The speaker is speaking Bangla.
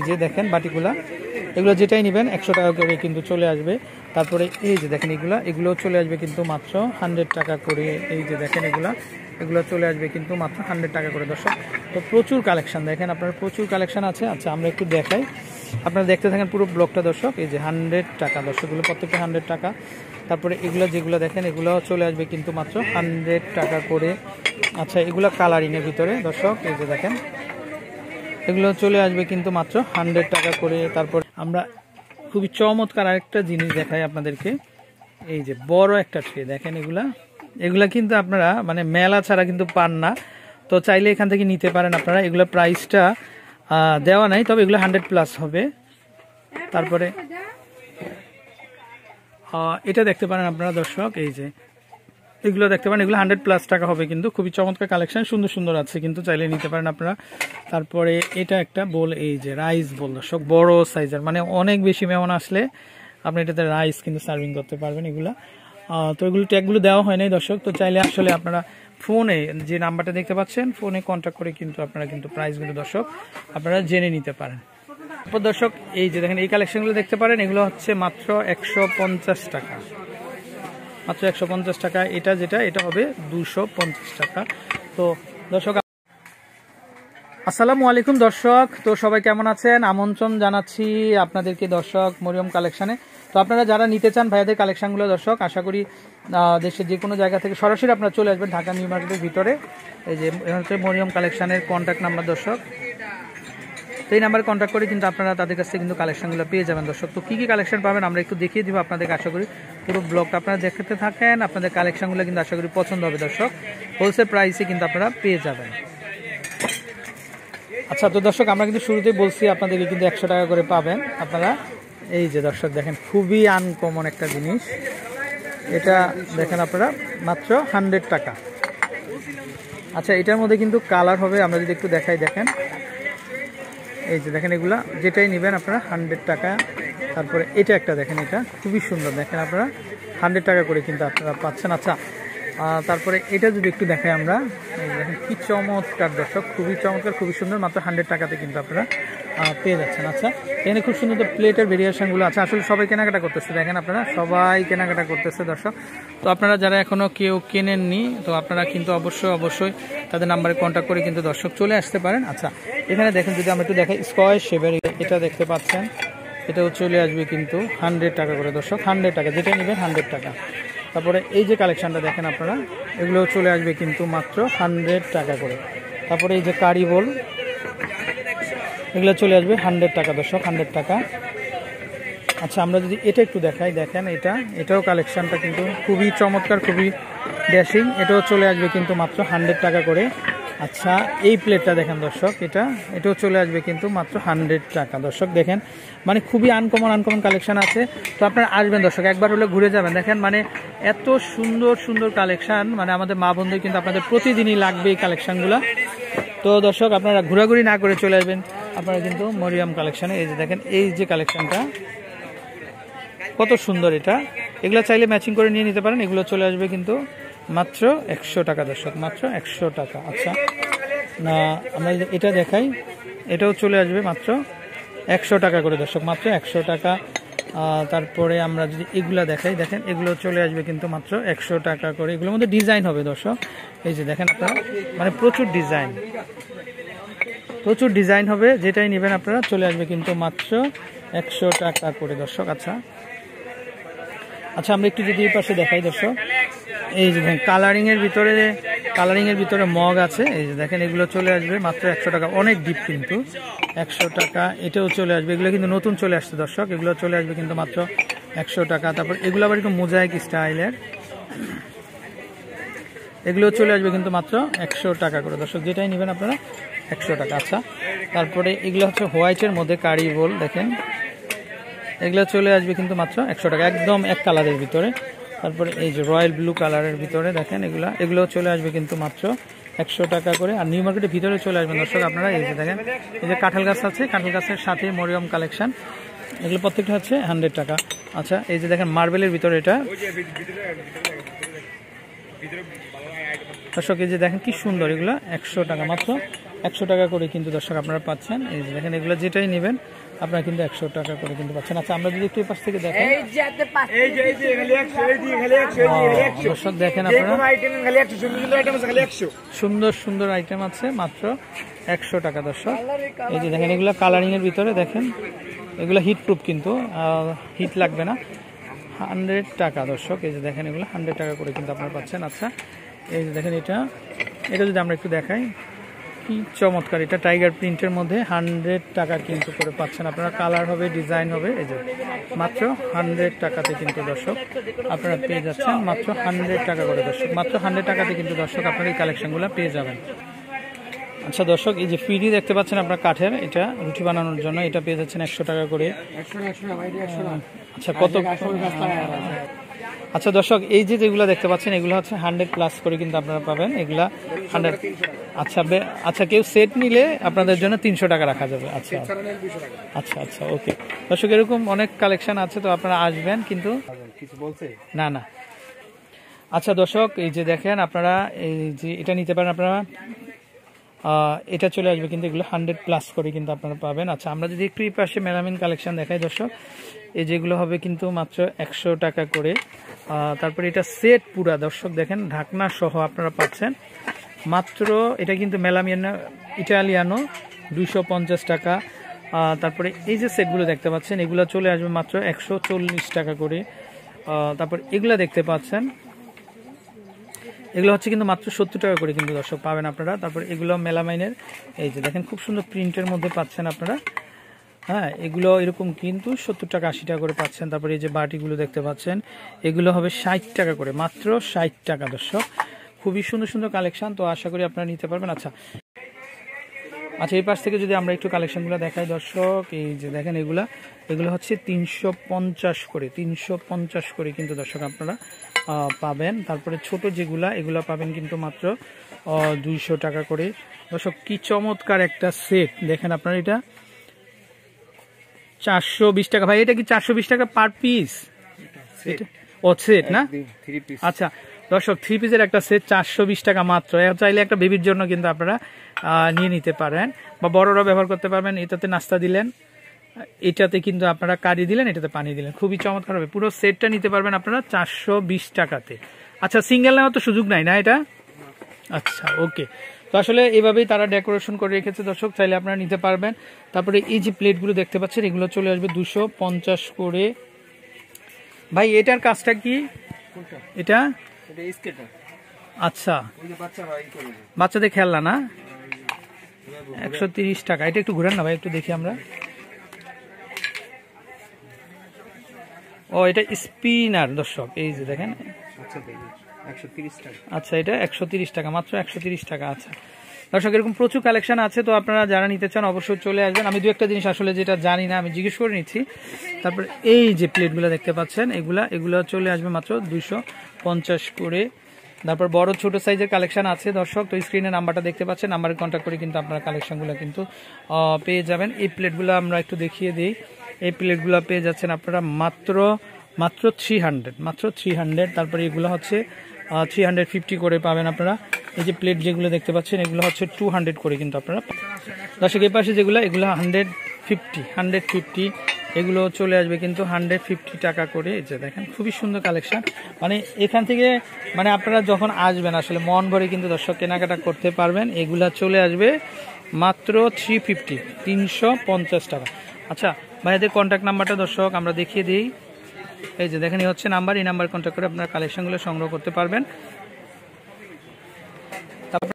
যে দেখেন বাটিগুলা, এগুলো যেটাই নেবেন 100 টাকা করে কিন্তু চলে আসবে। তারপরে এই যে দেখেন এগুলো চলে আসবে কিন্তু মাত্র 100 টাকা করে। এই যে দেখেন এগুলো চলে আসবে কিন্তু মাত্র 100 টাকা করে দর্শক। তো প্রচুর কালেকশন দেখেন, আপনার প্রচুর কালেকশন আছে। আচ্ছা আমরা একটু দেখাই, আপনারা দেখতে থাকেন পুরো ব্লকটা দর্শক। এই যে 100 টাকা দর্শকগুলো, প্রত্যেকটা 100 টাকা। তারপরে যেগুলো দেখেন এগুলো চলে আসবে কিন্তু মাত্র 100 টাকা করে। আচ্ছা এগুলো কালারিংয়ের ভিতরে দর্শক, এই যে দেখেন এগুলো চলে আসবে কিন্তু মাত্র 100 টাকা করে। তারপর আমরা খুবই চমৎকার আরেকটা জিনিস দেখাই আপনাদেরকে। এই যে বড় একটা ট্রে দেখেন, এগুলা কিন্তু আপনারা মানে মেলা ছাড়া কিন্তু পান না, তো চাইলে এখান থেকে নিতে পারেন আপনারা। এগুলো প্রাইসটা দেওয়া নাই, তবে এগুলো 100+ হবে। তারপরে এটা দেখতে পারেন আপনারা দর্শক, এই যে এগুলো দেখতে পারেন, এগুলো 100+ টাকা হবে কিন্তু। খুবই চমৎকার কালেকশন, সুন্দর সুন্দর আছে কিন্তু, চাইলে নিতে পারেন আপনারা। তারপরে এটা একটা বোল, এই যে রাইস বোল দর্শক, বড় সাইজের, মানে অনেক বেশি মেহমান আসলে আপনি এটাতে রাইস কিন্তু সার্ভিং করতে পারবেন এগুলা। তো এগুলো ট্যাগগুলো দেওয়া হয় নাই দর্শক, তো চাইলে আসলে আপনারা ফোনে যে নাম্বারটা দেখতে পাচ্ছেন ফোনে কন্ট্যাক্ট করে কিন্তু আপনারা কিন্তু প্রাইসগুলো দর্শক আপনারা জেনে নিতে পারেন। তারপর দর্শক এই যে দেখেন এই কালেকশনগুলো দেখতে পারেন, এগুলো হচ্ছে মাত্র 150 টাকা, মাত্র 150 টাকা। এটা হবে 250 টাকা। তো দর্শক আসসালামু আলাইকুম দর্শক, তো সবাই কেমন আছেন? আমন্ত্রণ জানাচ্ছি আপনাদেরকে দর্শক মরিয়ম কালেকশনে। তো আপনারা যারা নিতে চান ভাইয়াদের কালেকশনগুলো দর্শক, আশা করি দেশের যে কোনো জায়গা থেকে সরাসরি আপনারা চলে আসবেন ঢাকা নিউ মার্কেটের ভিতরে। এই যে হচ্ছে মরিয়ম কালেকশনের কন্ট্যাক্ট নাম্বার দর্শক, তো এই নাম্বারে কন্ট্যাক্ট করে কিন্তু আপনারা তাদের কাছে কিন্তু কালেকশনগুলো পেয়ে যাবেন দর্শক। তো কী কী কালেকশন পাবেন আমরা একটু দেখিয়ে দিব আপনাদেরকে, আশা করি পুরো ব্লগটা আপনারা দেখতে থাকেন। আপনাদের কালেকশনগুলো কিন্তু আশা করি পছন্দ হবে দর্শক, হোলসেল প্রাইসে কিন্তু আপনারা পেয়ে যাবেন। আচ্ছা তো দর্শক আমরা কিন্তু শুরুতেই বলছি আপনাদেরকে কিন্তু 100 টাকা করে পাবেন আপনারা। এই যে দর্শক দেখেন খুবই আনকমন একটা জিনিস, এটা দেখেন আপনারা মাত্র 100 টাকা। আচ্ছা এটার মধ্যে কিন্তু কালার হবে, আমরা যদি একটু দেখাই দেখেন, এই যে দেখেন এগুলা যেটাই নেবেন আপনারা 100 টাকা। তারপরে এটা একটা দেখেন, এটা খুবই সুন্দর দেখেন, আপনারা 100 টাকা করে কিন্তু আপনারা পাচ্ছেন। আচ্ছা তারপরে এটা যদি একটু দেখাই আমরা, এই দেখেন কি চমৎকার দর্শক, খুবই চমৎকার, খুবই সুন্দর, মাত্র 100 টাকাতে কিন্তু আপনারা পেয়ে যাচ্ছেন। আচ্ছা এখানে খুব সুন্দর তো প্লেটের ভেরিয়েশনগুলো আছে, আসলে সবাই কেনাকাটা করতেছে দেখেন, আপনারা সবাই কেনাকাটা করতেছে দর্শক। তো আপনারা যারা এখনও কেউ কেনেননি, তো আপনারা কিন্তু অবশ্যই তাদের নাম্বারে কন্ট্যাক্ট করে কিন্তু দর্শক চলে আসতে পারেন। আচ্ছা এখানে দেখেন যদি আমরা একটু দেখাই স্কোয়ার শেপের, এটা দেখতে পাচ্ছেন, এটাও চলে আসবে কিন্তু 100 টাকা করে দর্শক, 100 টাকা, যেটা নেবেন 100 টাকা। তারপরে এই যে কালেকশনটা দেখেন আপনারা, এগুলো চলে আসবে কিন্তু মাত্র 100 টাকা করে। তারপরে এই যে কারি বোল, এগুলো চলে আসবে 100 টাকা দর্শক, 100 টাকা। আচ্ছা আমরা যদি এটা একটু দেখাই দেখেন, এটাও কালেকশনটা কিন্তু খুবই চমৎকার, খুবই ড্যাশিং, এটাও চলে আসবে কিন্তু মাত্র 100 টাকা করে। আচ্ছা এই প্লেটটা দেখেন দর্শক, এটাও চলে আসবে কিন্তু মাত্র 100 টাকা দর্শক। দেখেন মানে খুবই আনকমন কালেকশন আছে, তো আপনারা আসবেন দর্শক, একবার হলে ঘুরে যাবেন। দেখেন মানে এত সুন্দর কালেকশন, মানে আমাদের মা বোনদের কিন্তু আপনাদের প্রতিদিনই লাগবে এই কালেকশনগুলো। তো দর্শক আপনারা ঘোরাঘুরি না করে চলে আসবেন আপনারা কিন্তু মরিয়ম কালেকশনে। এই যে দেখেন এই যে কালেকশনটা কত সুন্দর, এগুলো চাইলে ম্যাচিং করে নিয়ে নিতে পারেন। এগুলো চলে আসবে কিন্তু মাত্র 100 টাকা দর্শক, মাত্র 100 টাকা। আচ্ছা না আমরা এটা দেখাই, এটাও চলে আসবে মাত্র 100 টাকা করে দর্শক, মাত্র 100 টাকা। তারপরে আমরা যদি এগুলা দেখাই দেখেন, এগুলো চলে আসবে কিন্তু মাত্র 100 টাকা করে। এগুলোর মধ্যে ডিজাইন হবে দর্শক, এই যে দেখেন আপনারা, মানে প্রচুর ডিজাইন হবে, যেটাই নেবেন আপনারা চলে আসবে কিন্তু মাত্র 100 টাকা করে দর্শক। আচ্ছা আমরা একটু যদি এই পাশে দেখাই দর্শক, এই যে দেখেন কালারিং এর ভিতরে মগ আছে, এই যে দেখেন এগুলো চলে আসবে মাত্র 100 টাকা, অনেক ডিপ কিন্তু 100 টাকা। এটাও চলে আসবে, এগুলো কিন্তু নতুন চলে আসছে দর্শক, এগুলো চলে আসবে কিন্তু মাত্র 100 টাকা। তারপর এগুলো আবার একটু মোজাইক স্টাইলের, এগুলো চলে আসবে কিন্তু মাত্র 100 টাকা করে দর্শক, যেটাই নেবেন আপনারা 100 টাকা। আচ্ছা তারপরে এগুলো হচ্ছে হোয়াইটের মধ্যে কারি বোল, দেখেন এগুলো চলে আসবে কিন্তু মাত্র 100 টাকা, একদম এক কালারের ভিতরে। তারপরে এই যে রয়্যাল ব্লু কালারের ভিতরে দেখেন, এগুলো চলে আসবে কিন্তু মাত্র 100 টাকা করে। আর নিউ মার্কেটের ভিতরে চলে আসবেন দর্শক আপনারা, এই যে দেখেন এই যে কাঁঠাল গাছ আছে, কাঁঠাল গাছের সাথে মরিয়ম কালেকশন, এগুলো প্রত্যেকটা হচ্ছে 100 টাকা। আচ্ছা এই যে দেখেন মার্বেলের ভিতরে, এটা দর্শক এই যে দেখেন কি সুন্দর, এগুলো 100 টাকা, মাত্র 100 টাকা করে কিন্তু দর্শক আপনারা পাচ্ছেন। এই যে দেখেন এগুলো যেটাই নেবেন আপনারা কিন্তু 100 টাকা করে কিন্তু পাচ্ছেন। আচ্ছা আমরা যদি একটু এই পাশ থেকে দেখেন, দর্শক দেখেন আপনারা সুন্দর সুন্দর আইটেম আছে মাত্র 100 টাকা দর্শক। এই যে দেখেন এগুলো কালারিং এর ভিতরে দেখেন, এগুলো হিট প্রুফ কিন্তু হিট লাগবে না। 100 টাকা দর্শক। এই যে দেখেন এগুলো 100 টাকা করে কিন্তু আপনারা পাচ্ছেন। আচ্ছা এই যে দেখেন এটা যদি আমরা একটু দেখাই, কি চমৎকার, এটা টাইগার প্রিন্টের মধ্যে 100 টাকা কিন্তু করে পাচ্ছেন আপনারা। কালার হবে, ডিজাইন হবে, এই যে মাত্র 100 টাকাতে কিন্তু দর্শক আপনারা পেয়ে যাচ্ছেন মাত্র 100 টাকা করে দর্শক। মাত্র 100 টাকাতে কিন্তু দর্শক আপনারা এই কালেকশনগুলো পেয়ে যাবেন। আচ্ছা দর্শক এই যে ফিডি দেখতে পাচ্ছেন আপনার কাঠের, এটা রুটি বানানোর জন্য, এটা পেয়ে যাচ্ছেন 100 টাকা করে। আচ্ছা কত, আচ্ছা দর্শক এই যে যেগুলো দেখতে পাচ্ছেন এগুলো হচ্ছে 100 প্লাস করে কিন্তু আপনারা পাবেন এগুলা 100। আচ্ছা আচ্ছা কেউ সেট নিলে আপনাদের জন্য 300 টাকা রাখা যাবে। আচ্ছা আচ্ছা আচ্ছা ওকে দর্শক, এরকম অনেক কালেকশন আছে, তো আপনারা আসবেন কিন্তু কিছু বলছে না না। আচ্ছা দর্শক এই যে দেখেন আপনারা এই যে এটা নিতে পারেন আপনারা, এটা চলে আসবে কিন্তু এগুলো 100 প্লাস করে কিন্তু আপনারা পাবেন। আচ্ছা আমরা যদি একটু এই পাশে মেলামিন কালেকশন দেখাই দর্শক, এই যেগুলো হবে কিন্তু মাত্র 100 টাকা করে। তারপরে এটা সেট পুরা দর্শক দেখেন ঢাকনা সহ আপনারা পাচ্ছেন মাত্র, এটা কিন্তু মেলামিয়ানো ইটালিয়ানো 250 টাকা। তারপরে এই যে সেটগুলো দেখতে পাচ্ছেন এগুলো চলে আসবে মাত্র 140 টাকা করে। তারপর এগুলো দেখতে পাচ্ছেন এগুলো হচ্ছে কিন্তু মাত্র 70 টাকা করে কিন্তু দর্শক পাবেন আপনারা। তারপর এগুলো মেলামাইনের, এই যে দেখেন খুব সুন্দর প্রিন্টের মধ্যে পাচ্ছেন আপনারা। হ্যাঁ এগুলো এরকম কিন্তু 70 টাকা 80 টাকা করে পাচ্ছেন। তারপরে এই যে বাটিগুলো দেখতে পাচ্ছেন এগুলো হবে 60 টাকা করে, মাত্র 60 টাকা দর্শক। খুবই সুন্দর সুন্দর কালেকশন, তো আশা করি আপনারা নিতে পারবেন। আচ্ছা আচ্ছা এই পাশ থেকে যদি আমরা একটু কালেকশনগুলো দেখাই দর্শক, এই যে দেখেন এগুলো হচ্ছে 350 করে, 350 করে কিন্তু দর্শক আপনারা পাবেন। তারপরে ছোট যেগুলা এগুলো পাবেন কিন্তু মাত্র 200 টাকা করে দর্শক। কি চমৎকার একটা সেট দেখেন আপনারা, এটা 420 টাকা। ভাই এটা কি 420 টাকা পার পিস? ও সেট না, আচ্ছা দর্শক 3 পিসের একটা সেট 420 টাকা মাত্র। চাইলে একটা বেবির জন্য কিন্তু আপনারা নিয়ে নিতে পারেন, বা বড়রা ব্যবহার করতে পারবেন। এটাতে নাস্তা দিলেন, এটাতে কিন্তু আপনারা কারি দিলেন, এটাতে পানি দিলেন, খুবই চমৎকার হবে। পুরো সেটটা নিতে পারবেন আপনারা 420 টাকাতে। আচ্ছা সিঙ্গেল নেওয়ার তো সুযোগ নাই না এটা? আচ্ছা ওকে, তো আসলে এইভাবেই তারা ডেকোরেশন করে রেখেছে দর্শক, চাইলে আপনারা নিতে পারবেন। তারপরে এই যে প্লেটগুলো দেখতে পাচ্ছেন এগুলো চলে আসবে 250 করে। ভাই এটার কাজটা কি? এটা আচ্ছা বাচ্চাদের খেলনা না, 130 টাকা। এটা একটু ঘুরান না ভাই, একটু দেখি আমরা। ও এটা স্পিনার দর্শক, এই যে দেখেন। আচ্ছা এটা 130 টাকা, মাত্র 130 টাকা। আচ্ছা দর্শক এরকম প্রচুর কালেকশন আছে, তো আপনারা যারা নিতে চান অবশ্যই চলে আসবেন। আমি দু একটা জিনিস আসলে যেটা জানি না আমি জিজ্ঞেস করে নিচ্ছি। তারপর এই যে প্লেটগুলো দেখতে পাচ্ছেন এগুলো চলে আসবে মাত্র 250 করে। তারপর বড় ছোট সাইজের কালেকশন আছে দর্শক, তো স্ক্রিনে নাম্বারটা দেখতে পাচ্ছেন, নাম্বারে কন্ট্যাক্ট করে কিন্তু আপনারা কালেকশনগুলো কিন্তু পেয়ে যাবেন। এই প্লেটগুলো আমরা একটু দেখিয়ে দিই, এই প্লেটগুলো পেয়ে যাচ্ছেন আপনারা মাত্র 300, মাত্র 300। তারপরে এগুলো হচ্ছে 350 করে পাবেন আপনারা। এই যে প্লেট যেগুলো দেখতে পাচ্ছেন এগুলো হচ্ছে 200 করে কিন্তু আপনারা দর্শক। এই পাশে যেগুলো এগুলো 150 এগুলো চলে আসবে কিন্তু 150 টাকা করে। এই যে দেখেন খুবই সুন্দর কালেকশন, মানে এখান থেকে মানে আপনারা যখন আসবেন আসলে মন ভরে কিন্তু দর্শক কেনাকাটা করতে পারবেন। এগুলা চলে আসবে মাত্র 350 টাকা। আচ্ছা ভাইদের কন্ট্যাক্ট নাম্বারটা দর্শক আমরা দেখিয়ে দিই। এই যে দেখেন এই হচ্ছে নাম্বার, এই নাম্বার কন্ট্যাক্ট করে আপনারা কালেকশনগুলো সংগ্রহ করতে পারবেন।